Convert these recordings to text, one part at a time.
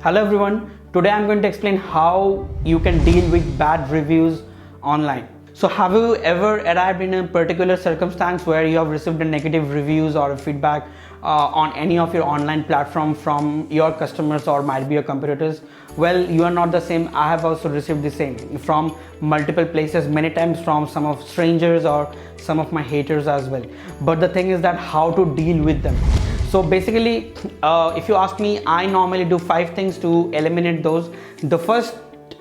Hello everyone, today I'm going to explain how you can deal with bad reviews online. So have you ever arrived in a particular circumstance where you have received a negative reviews or a feedback on any of your online platform from your customers or might be your competitors? Well, you are not the same. I have also received the same from multiple places, many times from some of strangers or some of my haters as well. But the thing is that how to deal with them. So basically, if you ask me, I normally do 5 things to eliminate those. The first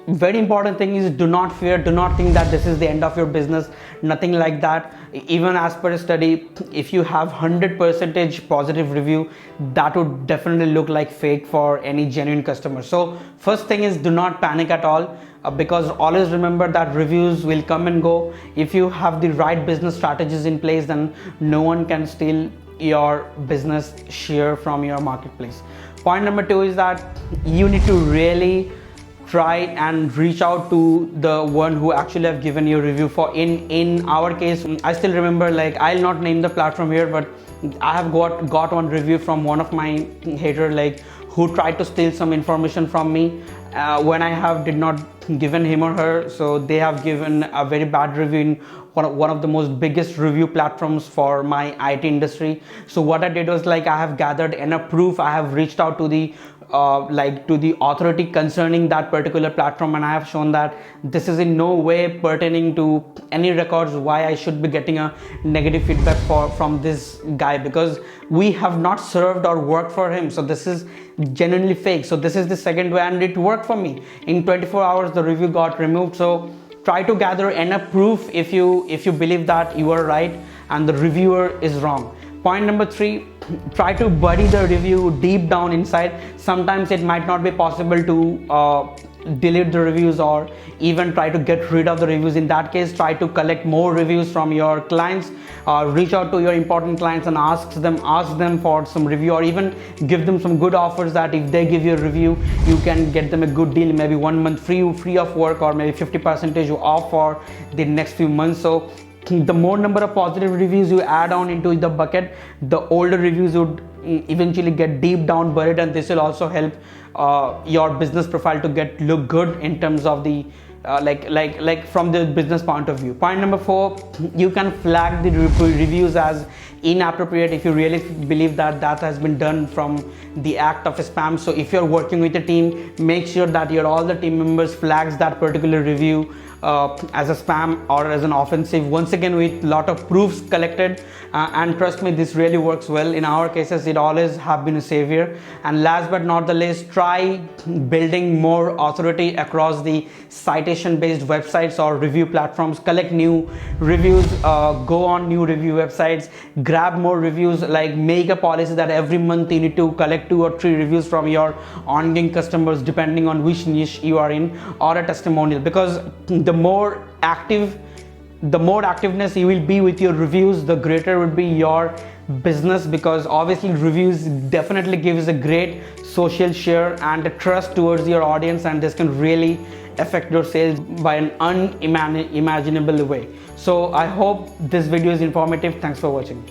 very important thing is do not fear, do not think that this is the end of your business, nothing like that. Even as per a study, if you have 100% positive review, that would definitely look like fake for any genuine customer. So first thing is do not panic at all. Because always remember that reviews will come and go. If you have the right business strategies in place, then no one can steal your business share from your marketplace. Point number 2 is that you need to really try and reach out to the one who actually have given you a review. For in our case, I still remember, like, I'll not name the platform here, but I have got one review from one of my hater, like, who tried to steal some information from me when I did not given him or her. So they have given a very bad review in one of the most biggest review platforms for my IT industry. So what I did was, like, I have gathered enough proof. I have reached out to the to the authority concerning that particular platform, and I have shown that this is in no way pertaining to any records why I should be getting a negative feedback from this guy, because we have not served or worked for him. So this is genuinely fake. So this is the second way, and it worked for me. In 24 hours the review got removed. So try to gather enough proof if you believe that you are right and the reviewer is wrong. Point number 3, try to bury the review deep down inside. Sometimes it might not be possible to delete the reviews or even try to get rid of the reviews. In that case, try to collect more reviews from your clients. Reach out to your important clients and ask them for some review, or even give them some good offers that if they give you a review, you can get them a good deal, maybe 1 month free of work, or maybe 50% off for the next few months. So the more number of positive reviews you add on into the bucket, the older reviews would eventually get deep down buried, and this will also help your business profile to look good in terms of the like from the business point of view. Point number 4, you can flag the reviews as inappropriate if you really believe that has been done from the act of spam. So if you're working with a team, make sure that all the team members flags that particular review as a spam or as an offensive, once again with lot of proofs collected, and trust me, this really works well. In our cases, it always have been a savior. And last but not the least, try building more authority across the citation based websites or review platforms. Collect new reviews, go on new review websites, grab more reviews. Like, make a policy that every month you need to collect 2 or 3 reviews from your ongoing customers, depending on which niche you are in, or a testimonial. Because the more activeness you will be with your reviews, the greater would be your business, because obviously reviews definitely gives a great social share and a trust towards your audience, and this can really affect your sales by an unimaginable way. So I hope this video is informative. Thanks for watching.